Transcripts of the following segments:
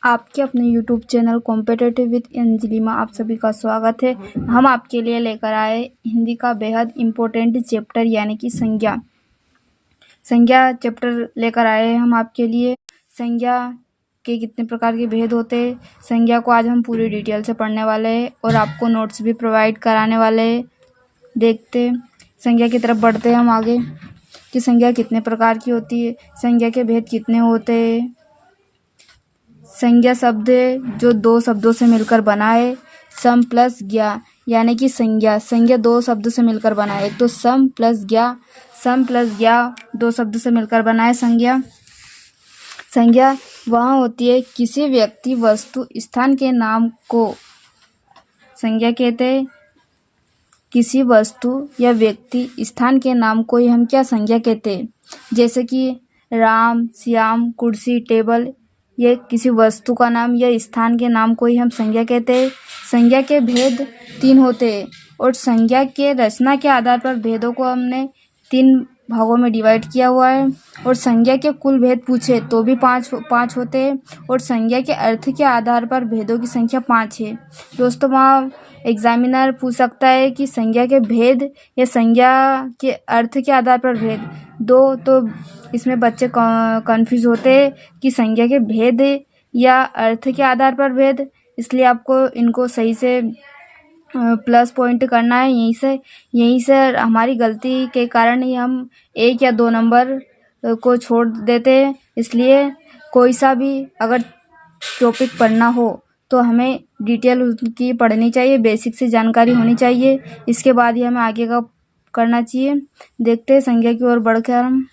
आपके अपने YouTube channel competitive with Anjali में आप सभी का स्वागत है। हम आपके लिए लेकर आए हिंदी का बेहद इम्पोर्टेंट चैप्टर यानी कि संज्ञा चैप्टर लेकर आए हैं हम आपके लिए। संज्ञा के कितने प्रकार के भेद होते हैं, संज्ञा को आज हम पूरी डिटेल से पढ़ने वाले हैं और आपको नोट्स भी प्रोवाइड कराने वाले हैं। देखते संज्ञा की तरफ बढ़ते हैं हम आगे कि संज्ञा कितने प्रकार की होती है, संज्ञा के भेद कितने होते हैं। संज्ञा शब्द है जो दो शब्दों से मिलकर बना है। सम प्लस ज्ञा यानी कि संज्ञा दो शब्दों से मिलकर बना है। एक तो सम प्लस ज्ञा दो शब्दों से मिलकर बना है। संज्ञा वहाँ होती है किसी व्यक्ति, वस्तु, स्थान के नाम को संज्ञा कहते हैं। किसी वस्तु या व्यक्ति, स्थान के नाम को ही हम क्या संज्ञा कहते हैं। जैसे कि राम, श्याम, कुर्सी, टेबल, ये किसी वस्तु का नाम या स्थान के नाम को ही हम संज्ञा कहते हैं। संज्ञा के भेद 3 होते हैं और संज्ञा के रचना के आधार पर भेदों को हमने 3 भागों में डिवाइड किया हुआ है। और संज्ञा के कुल भेद पूछे तो भी 5 होते हैं और संज्ञा के अर्थ के आधार पर भेदों की संख्या 5 है। दोस्तों, वहाँ एग्जामिनर पूछ सकता है कि संज्ञा के भेद या संज्ञा के अर्थ के आधार पर भेद दो, तो इसमें बच्चे कंफ्यूज होते हैं कि संज्ञा के भेद या अर्थ के आधार पर भेद। इसलिए आपको इनको सही से प्लस पॉइंट करना है। यहीं से हमारी गलती के कारण ही हम 1 या 2 नंबर को छोड़ देते हैं। इसलिए कोई सा भी अगर टॉपिक पढ़ना हो तो हमें डिटेल उसकी पढ़नी चाहिए, बेसिक से जानकारी होनी चाहिए, इसके बाद ही हमें आगे का करना चाहिए। देखते हैं संज्ञा की ओर बढ़कर हम।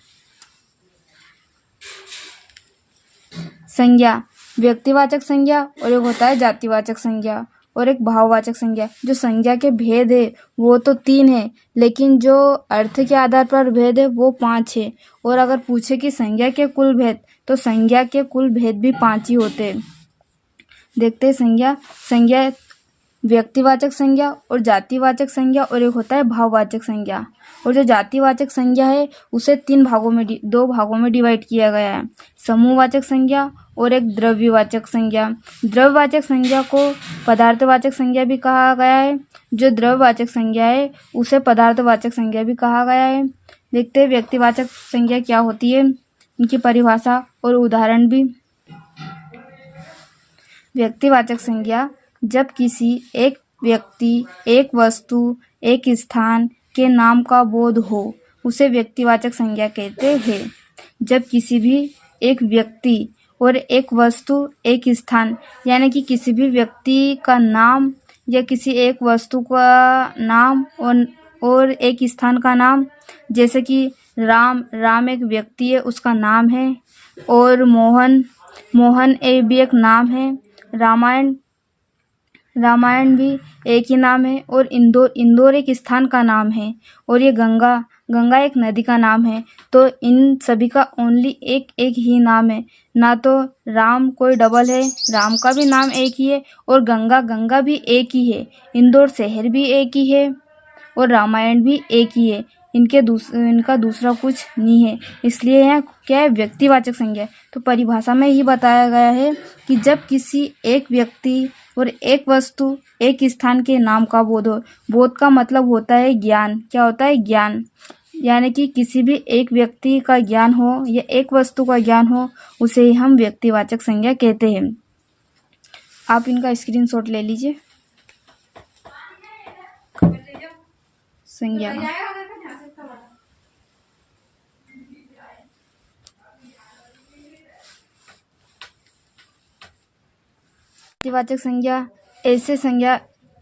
संज्ञा व्यक्तिवाचक संज्ञा और एक होता है जातिवाचक संज्ञा और एक भाववाचक संज्ञा। जो संज्ञा के भेद है वो तो 3 है, लेकिन जो अर्थ के आधार पर भेद है वो 5 है। और अगर पूछे कि संज्ञा के कुल भेद, तो संज्ञा के कुल भेद भी 5 ही होते हैं। देखते हैं संज्ञा व्यक्तिवाचक संज्ञा और जातिवाचक संज्ञा और एक होता है भाववाचक संज्ञा। और जो जातिवाचक संज्ञा है उसे 2 भागों में डिवाइड किया गया है, समूहवाचक संज्ञा और एक द्रव्यवाचक संज्ञा। द्रव्यवाचक संज्ञा को पदार्थवाचक संज्ञा भी कहा गया है। जो द्रव्यवाचक संज्ञा है उसे पदार्थवाचक संज्ञा भी कहा गया है। देखते हैं व्यक्तिवाचक संज्ञा क्या होती है, इनकी परिभाषा और उदाहरण भी। व्यक्तिवाचक संज्ञा जब किसी एक व्यक्ति, एक वस्तु, एक स्थान के नाम का बोध हो उसे व्यक्तिवाचक संज्ञा कहते हैं। जब किसी भी एक व्यक्ति और एक वस्तु, एक स्थान यानी कि किसी भी व्यक्ति का नाम या किसी एक वस्तु का नाम और एक स्थान का नाम, जैसे कि राम एक व्यक्ति है, उसका नाम है। और मोहन भी एक नाम है। रामायण भी एक ही नाम है। और इंदौर एक स्थान का नाम है। और ये गंगा एक नदी का नाम है। तो इन सभी का ओनली एक ही नाम है, ना तो राम कोई डबल है, राम का भी नाम एक ही है। और गंगा भी एक ही है, इंदौर शहर भी एक ही है और रामायण भी एक ही है। इनका दूसरा कुछ नहीं है। इसलिए यहाँ क्या है, व्यक्तिवाचक संज्ञा। तो परिभाषा में ही बताया गया है कि जब किसी एक व्यक्ति और एक वस्तु, एक स्थान के नाम का बोध का मतलब होता है ज्ञान। क्या होता है? ज्ञान। यानी कि किसी भी एक व्यक्ति का ज्ञान हो या एक वस्तु का ज्ञान हो, उसे ही हम व्यक्तिवाचक संज्ञा कहते हैं। आप इनका स्क्रीनशॉट ले लीजिए संज्ञा का। व्यक्तिवाचक संज्ञा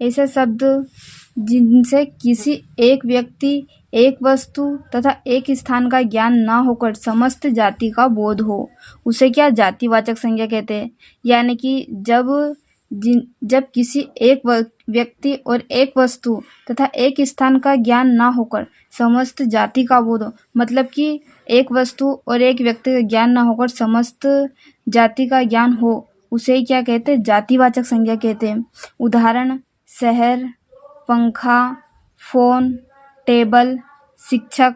ऐसे शब्द जिनसे किसी एक व्यक्ति, एक वस्तु तथा एक स्थान का ज्ञान ना होकर समस्त जाति का बोध हो, उसे क्या जातिवाचक संज्ञा कहते हैं। यानी कि जब किसी एक व्यक्ति और एक वस्तु तथा एक स्थान का ज्ञान ना होकर समस्त जाति का बोध हो, मतलब कि एक वस्तु और एक व्यक्ति का ज्ञान ना होकर समस्त जाति का ज्ञान हो, उसे क्या कहते हैं? जातिवाचक संज्ञा कहते हैं। उदाहरण: शहर, पंखा, फोन, टेबल, शिक्षक।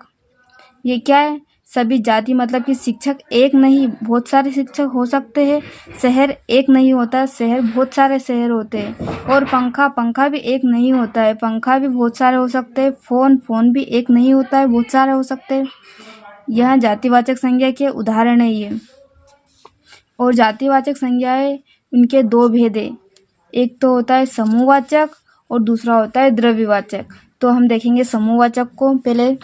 ये क्या है? सभी जाति मतलब कि शिक्षक एक नहीं, बहुत सारे शिक्षक हो सकते हैं। शहर एक नहीं होता, शहर बहुत सारे शहर होते हैं। और पंखा भी एक नहीं होता है, पंखा भी बहुत सारे हो सकते हैं। फोन भी एक नहीं होता है, बहुत सारे हो सकते हैं। यह जातिवाचक संज्ञा के उदाहरण है ये। और जातिवाचक संज्ञाएं, उनके दो भेद है। एक तो होता है समूहवाचक और दूसरा होता है द्रव्यवाचक। तो हम देखेंगे समूहवाचक को पहले।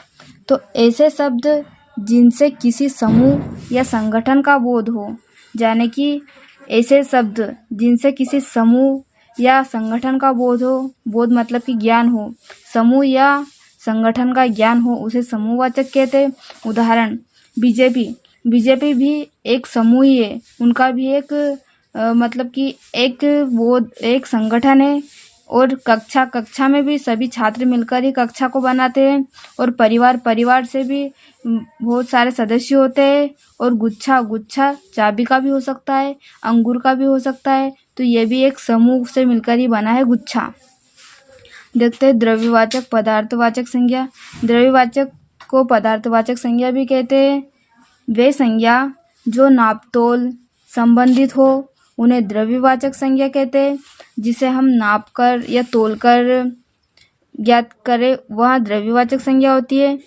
तो ऐसे शब्द जिनसे किसी समूह या संगठन का बोध हो, यानी कि ऐसे शब्द जिनसे किसी समूह या संगठन का बोध हो, बोध मतलब कि ज्ञान हो, समूह या संगठन का ज्ञान हो, उसे समूहवाचक कहते हैं। उदाहरण बीजेपी भी एक समूह ही है, उनका भी एक मतलब कि एक संगठन है। और कक्षा में भी सभी छात्र मिलकर ही कक्षा को बनाते हैं। और परिवार से भी बहुत सारे सदस्य होते हैं। और गुच्छा चाबी का भी हो सकता है, अंगूर का भी हो सकता है। तो ये भी एक समूह से मिलकर ही बना है गुच्छा। देखते हैं द्रव्यवाचक पदार्थवाचक संज्ञा। द्रव्यवाचक को पदार्थवाचक संज्ञा भी कहते हैं। वे संज्ञा जो नापतोल संबंधित हो, उन्हें द्रव्यवाचक संज्ञा कहते हैं। जिसे हम नाप कर या तोल कर ज्ञात करें, वह द्रव्यवाचक संज्ञा होती है।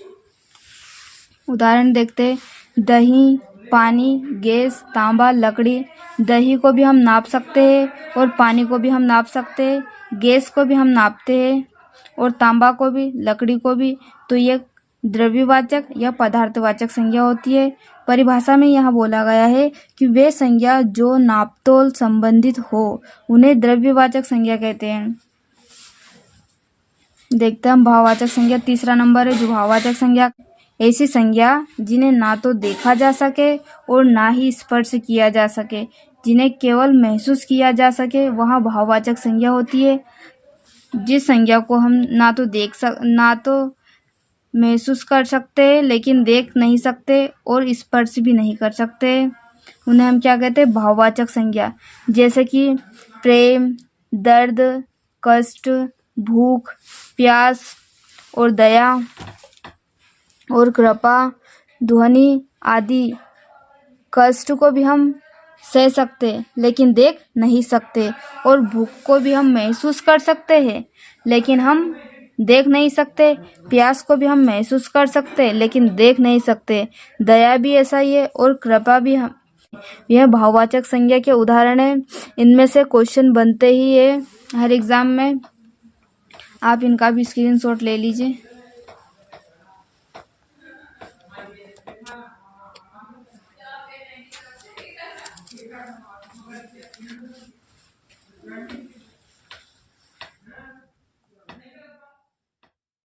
उदाहरण देखते हैं, दही, पानी, गैस, तांबा, लकड़ी। दही को भी हम नाप सकते हैं और पानी को भी हम नाप सकते हैं, गैस को भी हम नापते हैं और तांबा को भी, लकड़ी को भी। तो ये द्रव्यवाचक या पदार्थवाचक संज्ञा होती है। परिभाषा में यहाँ बोला गया है कि वे संज्ञा जो नापतोल संबंधित हो, उन्हें द्रव्यवाचक संज्ञा कहते हैं। देखते हैं हम भाववाचक संज्ञा। तीसरा नंबर है जो भाववाचक संज्ञा। ऐसी संज्ञा जिन्हें ना तो देखा जा सके और ना ही स्पर्श किया जा सके, जिन्हें केवल महसूस किया जा सके, वह भाववाचक संज्ञा होती है। जिस संज्ञा को हम ना तो महसूस कर सकते, लेकिन देख नहीं सकते और स्पर्श भी नहीं कर सकते, उन्हें हम क्या कहते हैं? भाववाचक संज्ञा। जैसे कि प्रेम, दर्द, कष्ट, भूख, प्यास और दया और कृपा, ध्वनि आदि। कष्ट को भी हम सह सकते लेकिन देख नहीं सकते, और भूख को भी हम महसूस कर सकते हैं लेकिन हम देख नहीं सकते। प्यास को भी हम महसूस कर सकते लेकिन देख नहीं सकते। दया भी ऐसा ही है और कृपा भी। हम यह भाववाचक संज्ञा के उदाहरण हैं। इनमें से क्वेश्चन बनते ही है हर एग्जाम में। आप इनका भी स्क्रीनशॉट ले लीजिए।